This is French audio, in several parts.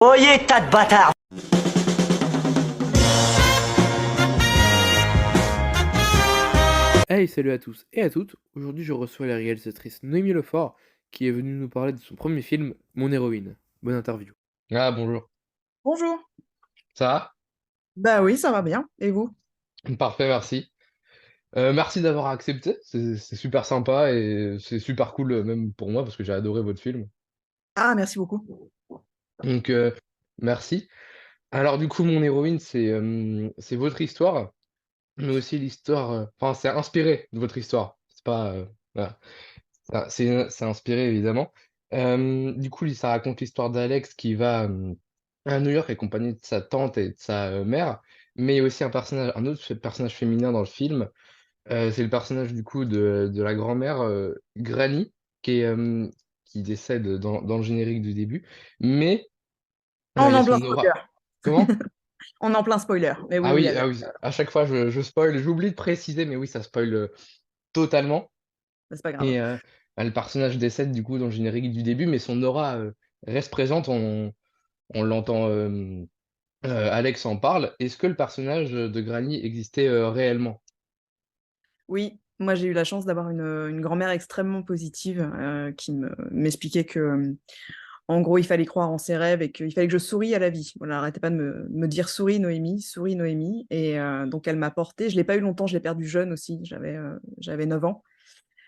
Oyez, tas de bâtards! Hey, salut à tous et à toutes. Aujourd'hui, je reçois la réalisatrice Noémie Lefort qui est venue nous parler de son premier film, Mon héroïne. Bonne interview. Ah bonjour. Bonjour. Ça Bah oui, ça va bien. Et vous? va? Parfait, merci. Merci d'avoir accepté, c'est super sympa et c'est super cool, même pour moi parce que j'ai adoré votre film. Ah, merci beaucoup. Donc merci. Alors du coup, Mon héroïne, c'est votre histoire, mais aussi l'histoire, enfin c'est inspiré de votre histoire. C'est pas, voilà, c'est inspiré évidemment. Du coup, ça raconte l'histoire d'Alex qui va, à New York accompagné de sa tante et de sa, mère, mais il y a aussi un autre personnage féminin dans le film. C'est le personnage du coup de la grand-mère, Granny, qui décède dans le générique du début. Mais, On il est y a en plein son spoiler. aura. Comment? On est en plein spoiler. Mais oui, oui, allez. Ah oui, à chaque fois je spoil, j'oublie de préciser, mais oui, ça spoil, totalement. Bah, c'est pas grave. Et le personnage décède du coup dans le générique du début, mais son aura, reste présente. On l'entend, Alex en parle. Est-ce que le personnage de Granny existait, réellement? Oui, moi j'ai eu la chance d'avoir une grand-mère extrêmement positive qui m'expliquait que, en gros, il fallait croire en ses rêves et qu'il fallait que je sourie à la vie. Voilà, elle arrêtait pas de me dire souris Noémie, souris Noémie. Et donc elle m'a portée. Je l'ai pas eu longtemps, je l'ai perdu jeune aussi. J'avais 9 ans.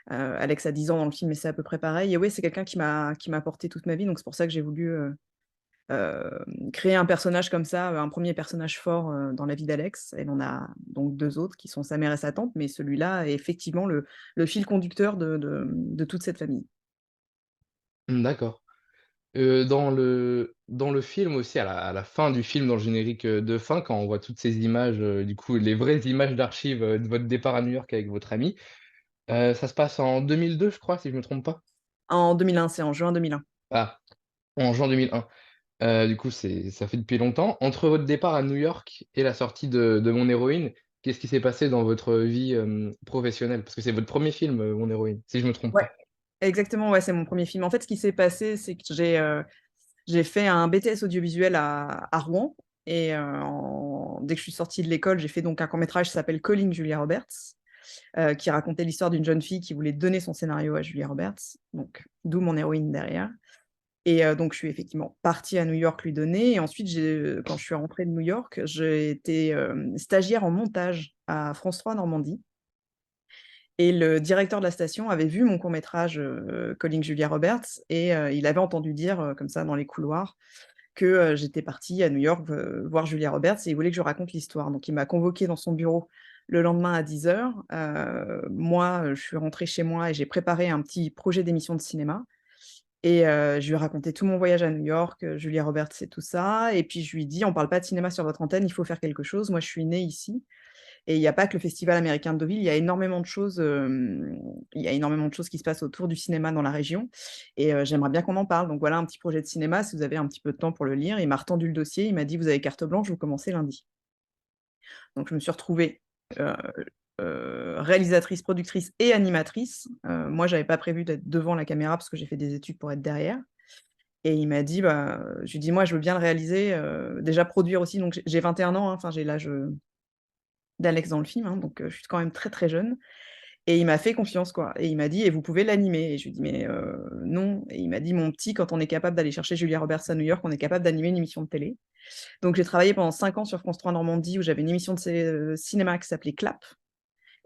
Alex a 10 ans dans le film, mais c'est à peu près pareil. Et oui, c'est quelqu'un qui m'a porté toute ma vie. Donc c'est pour ça que j'ai voulu créer un personnage comme ça, un premier personnage fort, dans la vie d'Alex. Elle en a donc 2 autres qui sont sa mère et sa tante, mais celui-là est effectivement le fil conducteur de toute cette famille. Mmh, d'accord. Dans le film aussi, à la fin du film, dans le générique, de fin, quand on voit toutes ces images, du coup, les vraies images d'archives, de votre départ à New York avec votre ami, ça se passe en 2002, je crois, si je me trompe pas? En 2001, c'est en juin 2001. Ah, en juin 2001. Du coup, ça fait depuis longtemps. Entre votre départ à New York et la sortie de Mon héroïne, qu'est-ce qui s'est passé dans votre vie, professionnelle? Parce que c'est votre premier film, Mon héroïne, si je me trompe Ouais, pas? exactement, ouais, c'est mon premier film. En fait, ce qui s'est passé, c'est que j'ai fait un BTS audiovisuel à Rouen et dès que je suis sortie de l'école, j'ai fait donc un court métrage qui s'appelle Calling Julia Roberts, qui racontait l'histoire d'une jeune fille qui voulait donner son scénario à Julia Roberts, donc d'où mon héroïne derrière. Et donc je suis effectivement partie à New York lui donner et ensuite quand je suis rentrée de New York, j'ai été, stagiaire en montage à France 3 Normandie et le directeur de la station avait vu mon court métrage, Calling Julia Roberts et il avait entendu dire, comme ça dans les couloirs que, j'étais partie à New York, voir Julia Roberts et il voulait que je raconte l'histoire. Donc il m'a convoquée dans son bureau le lendemain à 10:00. Moi, je suis rentrée chez moi et j'ai préparé un petit projet d'émission de cinéma et je lui ai raconté tout mon voyage à New York, Julia Roberts et tout ça et puis je lui ai dit: «On parle pas de cinéma sur votre antenne, il faut faire quelque chose. Moi, je suis née ici et il y a pas que le Festival américain de Deauville, il y a énormément de choses, il y a énormément de choses qui se passent autour du cinéma dans la région et j'aimerais bien qu'on en parle. Donc voilà un petit projet de cinéma, si vous avez un petit peu de temps pour le lire». Il m'a retendu le dossier, il m'a dit: «Vous avez carte blanche, vous commencez lundi». Donc je me suis retrouvée, heu réalisatrice, productrice et animatrice. Moi, j'avais pas prévu d'être devant la caméra parce que j'ai fait des études pour être derrière et il m'a dit, bah, je lui ai dit: «Moi, je veux bien le réaliser, déjà produire aussi». Donc j'ai 21 ans, hein, enfin j'ai l'âge, d'Alex dans le film, hein, donc je suis quand même très, très jeune et il m'a fait confiance, quoi et il m'a dit: «Et vous pouvez l'animer» et je lui ai dit: «Mais non» et il m'a dit: «Mon petit, quand on est capable d'aller chercher Julia Roberts à New York, on est capable d'animer une émission de télé». Donc j'ai travaillé pendant 5 ans sur France 3 Normandie où j'avais une émission de cinéma qui s'appelait Clap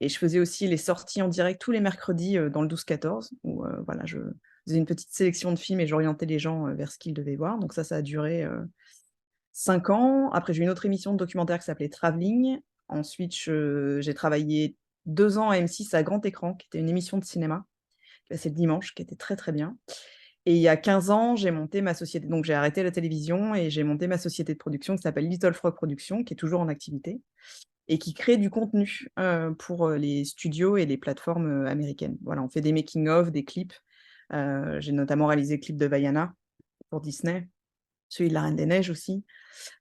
et je faisais aussi les sorties en direct tous les mercredis, dans le 12-14 où, voilà, je faisais une petite sélection de films et j'orientais les gens, vers ce qu'ils devaient voir. Donc ça a duré, 5 ans. Après, j'ai eu une autre émission de documentaire qui s'appelait Travelling. Ensuite, j'ai travaillé 2 ans à M6 à grand écran, qui était une émission de cinéma, qui passait le dimanche, qui était très, très bien. Et il y a 15 ans, j'ai monté ma société donc j'ai arrêté la télévision et j'ai monté ma société de production qui s'appelle Little Frog Productions, qui est toujours en activité et qui crée du contenu, pour, les studios et les plateformes, américaines. Voilà, on fait des making of, des clips. J'ai notamment réalisé le clip de Vaiana pour Disney, celui de La Reine des Neiges aussi.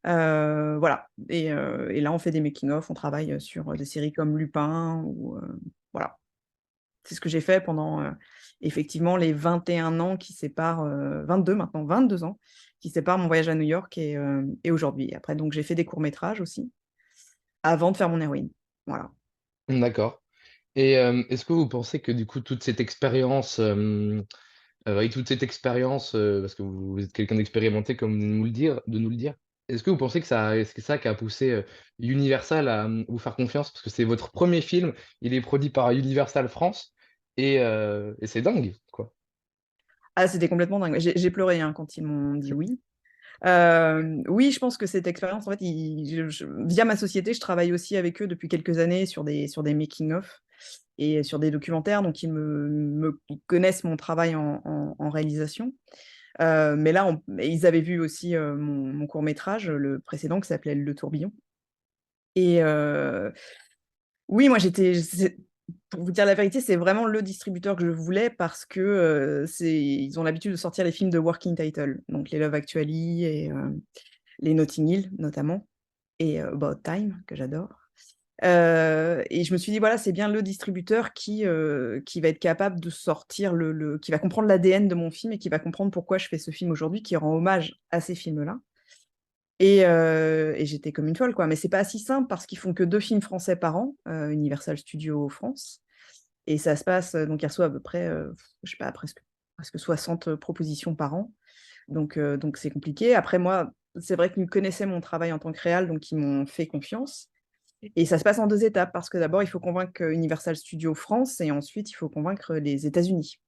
Voilà et là, on fait des making of, on travaille, sur, des séries comme Lupin ou, voilà. C'est ce que j'ai fait pendant, effectivement les 21 ans qui séparent, 22 maintenant, 22 ans qui sépare mon voyage à New York et aujourd'hui. Après, donc, j'ai fait des courts-métrages aussi, avant de faire mon héroïne. Voilà. D'accord. Et est-ce que vous pensez que du coup toute cette expérience, avec toute cette expérience, parce que vous êtes quelqu'un d'expérimenté comme de nous le dire, est-ce que vous pensez que c'est ça qui a poussé Universal à vous faire confiance? Parce que c'est votre premier film, il est produit par Universal France, et c'est dingue, quoi. Ah, c'était complètement dingue. J'ai pleuré hein, quand ils m'ont dit oui. Oui, je pense que cette expérience, en fait, via ma société, je travaille aussi avec eux depuis quelques années sur des making-of et sur des documentaires, donc ils connaissent mon travail en réalisation. Mais là, ils avaient vu aussi mon court-métrage, le précédent, qui s'appelait Le Tourbillon. Et oui, moi, pour vous dire la vérité, c'est vraiment le distributeur que je voulais parce que ils ont l'habitude de sortir les films de working title, donc les Love Actually et les Notting Hill notamment, et About Time, que j'adore. Et je me suis dit, voilà, c'est bien le distributeur qui va être capable de sortir qui va comprendre l'ADN de mon film et qui va comprendre pourquoi je fais ce film aujourd'hui, qui rend hommage à ces films-là. Et j'étais comme une folle, quoi. Mais c'est pas si simple parce qu'ils font que 2 films français par an, Universal Studios France. Et ça se passe, donc ils reçoivent à peu près, je sais pas, presque 60 propositions par an. Donc c'est compliqué. Après moi, c'est vrai qu'ils connaissaient mon travail en tant que réal, donc ils m'ont fait confiance. Et ça se passe en 2 étapes parce que d'abord, il faut convaincre Universal Studios France et ensuite il faut convaincre les États-Unis.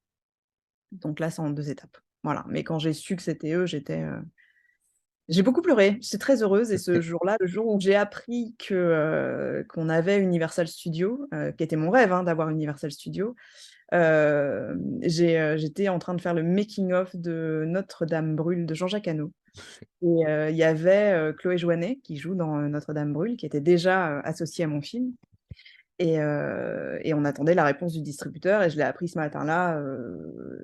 Donc là, c'est en 2 étapes. Voilà. Mais quand j'ai su que c'était eux, j'ai beaucoup pleuré. J'étais très heureuse et ce jour-là, le jour où j'ai appris qu'on avait Universal Studios, qui était mon rêve, hein, d'avoir Universal Studios, j'étais en train de faire le making of de Notre-Dame brûle de Jean-Jacques Hano. Et il y avait Chloé Jouannet qui joue dans Notre-Dame brûle, qui était déjà associée à mon film. Et on attendait la réponse du distributeur et je l'ai appris ce matin-là.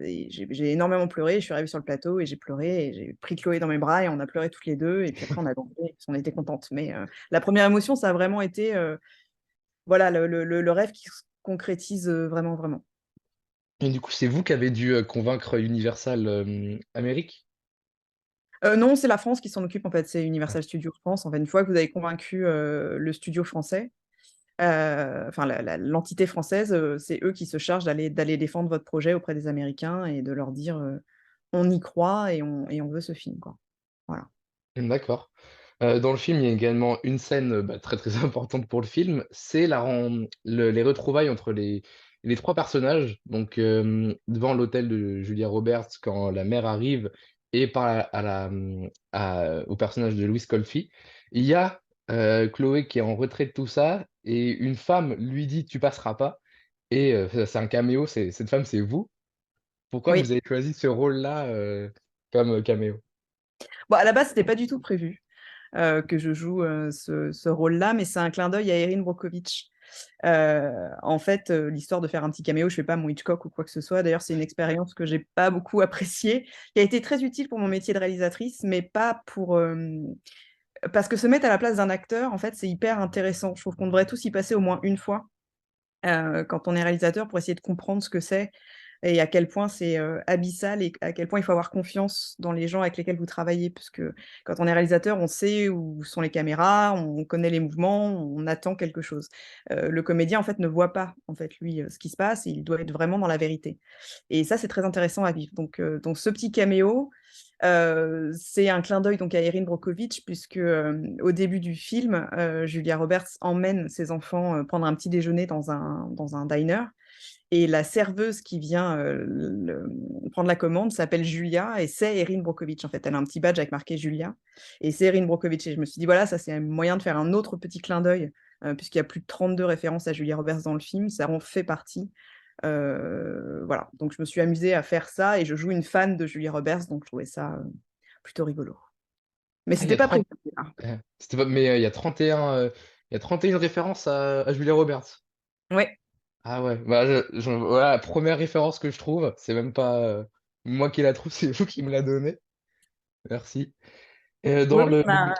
Et j'ai énormément pleuré. Je suis arrivée sur le plateau et j'ai pleuré et j'ai pris Chloé dans mes bras et on a pleuré toutes les deux. Et puis après, on a dansé parce qu'on était contentes. Mais la première émotion, ça a vraiment été voilà, le rêve qui se concrétise vraiment, vraiment. Et du coup, c'est vous qui avez dû convaincre Universal Amérique? Non, c'est la France qui s'en occupe en fait. C'est Ah, Universal Studios France. En fait, une fois que vous avez convaincu le studio français, enfin l'entité française, c'est eux qui se chargent d'aller défendre votre projet auprès des Américains et de leur dire on y croit et on veut ce film, quoi. Voilà. d'accord. Dans le film, il y a également une scène bah, très très importante pour le film, c'est les retrouvailles entre les trois personnages, donc devant l'hôtel de Julia Roberts quand la mère arrive et parle au personnage de Louis Colfi. Il y a Chloé qui est en retrait de tout ça et une femme lui dit tu passeras pas et c'est un caméo, cette femme c'est vous. Pourquoi vous Oui. avez choisi ce rôle-là comme caméo? Bon, à la base, c'était pas du tout prévu que je joue ce rôle-là, mais c'est un clin d'œil à Erin Brockovich. En fait, l'histoire de faire un petit caméo, je fais pas mon Hitchcock ou quoi que ce soit. D'ailleurs, c'est une expérience que j'ai pas beaucoup appréciée, qui a été très utile pour mon métier de réalisatrice, mais pas pour parce que se mettre à la place d'un acteur, en fait, c'est hyper intéressant. Je trouve qu'on devrait tous y passer au moins une fois, quand on est réalisateur pour essayer de comprendre ce que c'est et à quel point c'est, abyssal et à quel point il faut avoir confiance dans les gens avec lesquels vous travaillez. Puisque quand on est réalisateur, on sait où sont les caméras, on connaît les mouvements, on attend quelque chose. Le comédien, en fait, ne voit pas, en fait, lui, ce qui se passe et il doit être vraiment dans la vérité. Et ça, c'est très intéressant à vivre. Donc ce petit caméo, c'est un clin d'œil donc à Erin Brockovich puisque, au début du film, Julia Roberts emmène ses enfants, prendre un petit déjeuner dans un diner et la serveuse qui vient, prendre la commande s'appelle Julia et c'est Erin Brockovich, en fait. Elle a un petit badge avec marqué Julia et c'est Erin Brockovich et je me suis dit: «Voilà, ça, c'est un moyen de faire un autre petit clin d'œil», puisqu'il y a plus de 32 références à Julia Roberts dans le film, ça en fait partie. Voilà, donc je me suis amusée à faire ça et je joue une fan de Julia Roberts, donc je trouvais ça, plutôt rigolo. Mais Ah, il y c'était a pas prévu, 30 hein. c'était pas mais il y a 31 références à Julia Roberts. Ouais. Ah ouais, bah, voilà, la première référence que je trouve, c'est même pas, moi qui la trouve, c'est vous qui me la donnez. Merci. Oui, Dans oui, le on a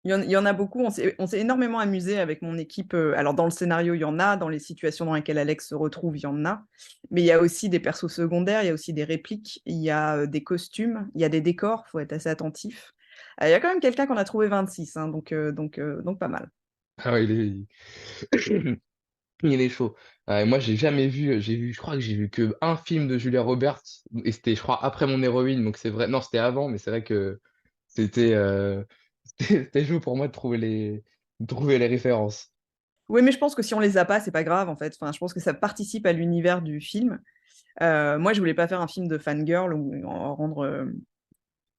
Il y en a beaucoup. On s'est énormément amusé avec mon équipe. Alors, dans le scénario, il y en a. Dans les situations dans lesquelles Alex se retrouve, il y en a. Mais il y a aussi des persos secondaires, il y a aussi des répliques, il y a des costumes, il y a des décors. Il faut être assez attentif. Il y a quand même quelqu'un qu'on a trouvé 26, hein, donc pas mal. Ah ouais, il est chaud. Moi, j'ai jamais vu, je crois que j'ai vu que un film de Julia Roberts, et c'était, je crois, après mon héroïne, donc c'est vrai, non, c'était avant, mais c'est vrai que c'était c'était chaud pour moi de trouver les références. Oui, mais je pense que si on les a pas, c'est pas grave en fait. Enfin, je pense que ça participe à l'univers du film. Moi, je voulais pas faire un film de fangirl ou en rendre,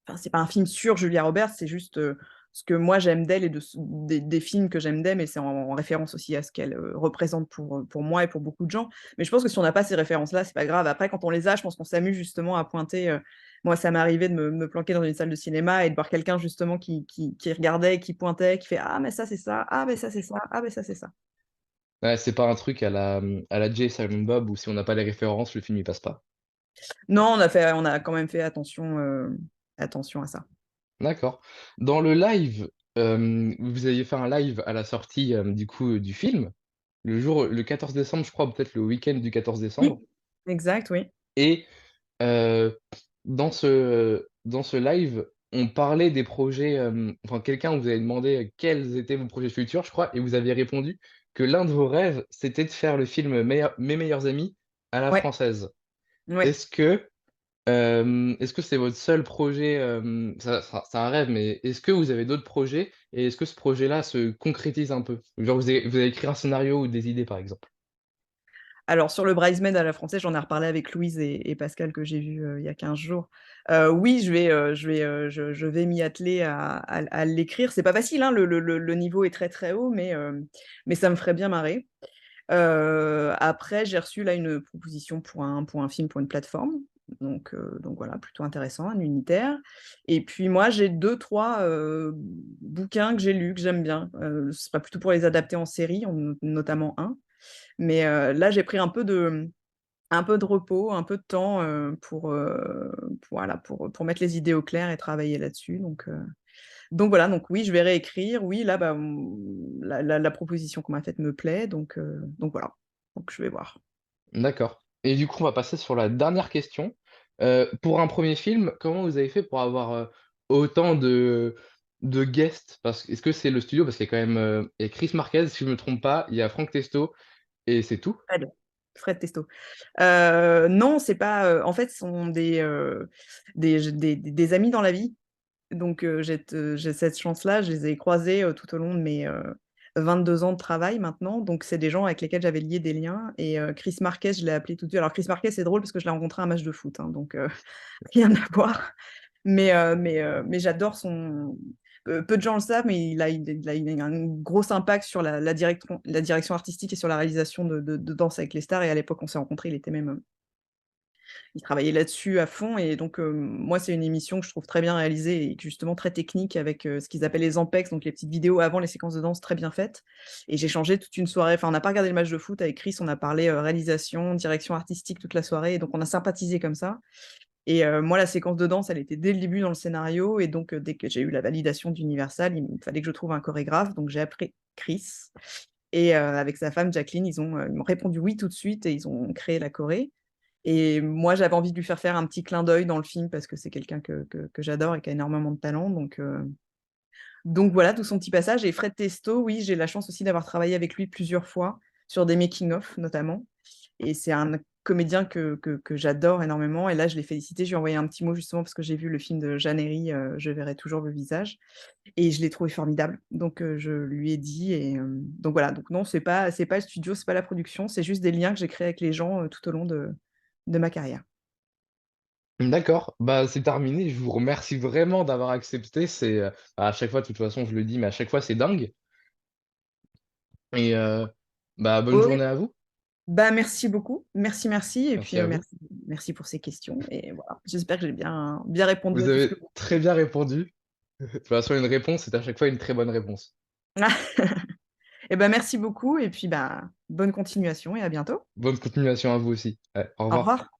enfin, c'est pas un film sur Julia Roberts, c'est juste, ce que moi j'aime d'elle et des films que j'aime d'elle, mais c'est en référence aussi à ce qu'elle, représente pour moi et pour beaucoup de gens. Mais je pense que si on n'a pas ces références-là, c'est pas grave. Après, quand on les a, je pense qu'on s'amuse justement à pointer, moi, ça m'est arrivé de me planquer dans une salle de cinéma et de voir quelqu'un justement qui regardait, qui pointait, qui fait: «Ah mais ça c'est ça, ah mais ça c'est ça, ah mais ça c'est ça». Ouais, c'est pas un truc à la Jay Silent Bob où si on n'a pas les références, le film il passe pas. Non, on a quand même fait attention à ça. D'accord. Dans le live, vous aviez fait un live à la sortie du coup du film, le 14 décembre, je crois, peut-être le week-end du 14 décembre. Oui, exact, oui. Et euh, dans ce live, on parlait des projets, enfin quelqu'un vous avait demandé quels étaient vos projets futurs, je crois, et vous aviez répondu que l'un de vos rêves, c'était de faire le film Mes meilleurs amis à la Ouais, française. ouais. Est-ce que c'est votre seul projet, c'est un rêve, mais est-ce que vous avez d'autres projets et est-ce que ce projet-là se concrétise un peu? Genre vous avez écrit un scénario ou des idées, par exemple? Alors sur le Bridesmaid à la française, j'en ai reparlé avec Louise et Pascal que j'ai vu, il y a 15 jours. Oui, je vais m'y atteler à l'écrire. C'est pas facile, hein, le niveau est très, très haut, mais ça me ferait bien marrer. Après, j'ai reçu là une proposition pour un film pour une plateforme, donc voilà, plutôt intéressant, un unitaire. Et puis moi, j'ai 2-3 bouquins que j'ai lus, que j'aime bien. Ce sera plutôt pour les adapter en série, notamment un. Mais là, j'ai pris un peu de repos, un peu de temps, voilà, pour mettre les idées au clair et travailler là-dessus. Donc voilà, donc oui, je vais réécrire. Oui, là, bah, la proposition qu'on m'a faite me plaît, donc voilà. Donc je vais voir. D'accord. Et du coup, on va passer sur la dernière question. Pour un premier film, comment vous avez fait pour avoir autant de guests? Est-ce que c'est le studio? Parce qu'il y a quand même il y a Chris Marquez, si je ne me trompe pas, il y a Frank Testo, et c'est tout? Fred Testo. Non, c'est pas, en fait, ce sont des amis dans la vie. Donc j'ai cette chance-là, je les ai croisés, tout au long de mes, 22 ans de travail maintenant. Donc c'est des gens avec lesquels j'avais lié des liens et Chris Marquez, je l'ai appelé tout de suite. Alors Chris Marquez, c'est drôle parce que je l'ai rencontré à un match de foot, hein, donc rien à voir. Mais j'adore son peu de gens le savent, mais il a un gros impact sur la direction artistique et sur la réalisation de Danse avec les stars et à l'époque, on s'est rencontrés, il travaillait là-dessus à fond et donc moi, c'est une émission que je trouve très bien réalisée et justement très technique avec, ce qu'ils appellent les ampex, donc les petites vidéos avant les séquences de danse très bien faites et j'ai changé toute une soirée, enfin, on n'a pas regardé le match de foot avec Chris, on a parlé, réalisation, direction artistique toute la soirée et donc on a sympathisé comme ça et moi, la séquence de danse, elle était dès le début dans le scénario et donc dès que j'ai eu la validation d'Universal, il me fallait que je trouve un chorégraphe, donc j'ai appelé Chris et avec sa femme Jacqueline, ils m'ont répondu «oui» tout de suite et ils ont créé la choré et moi, j'avais envie de lui faire un petit clin d'œil dans le film parce que c'est quelqu'un que j'adore et qui a énormément de talent, donc voilà, tout son petit passage et Fred Testo, oui, j'ai la chance aussi d'avoir travaillé avec lui plusieurs fois sur des making of notamment et c'est un comédien que j'adore énormément et là, je l'ai félicité, je lui ai envoyé un petit mot justement parce que j'ai vu le film de Jeanne Herry, Je verrai toujours le visage et je l'ai trouvé formidable. Donc je lui ai dit et donc voilà, donc non, c'est pas le studio, c'est pas la production, c'est juste des liens que j'ai créés avec les gens, tout au long de ma carrière. D'accord, bah c'est terminé. Je vous remercie vraiment d'avoir accepté. À chaque fois, de toute façon, je le dis, mais à chaque fois, c'est dingue. Et bah bonne Oui, journée à vous. bah, merci beaucoup. Merci, merci et puis, Merci à vous. merci pour ces questions et voilà. J'espère que j'ai bien répondu Vous à tout ce que avez très bien répondu. De toute façon, une réponse, c'est à chaque fois une très bonne réponse. et ben, merci beaucoup et puis, bah, bonne continuation et à bientôt. Bonne continuation à vous aussi. Ouais, au Au revoir. revoir.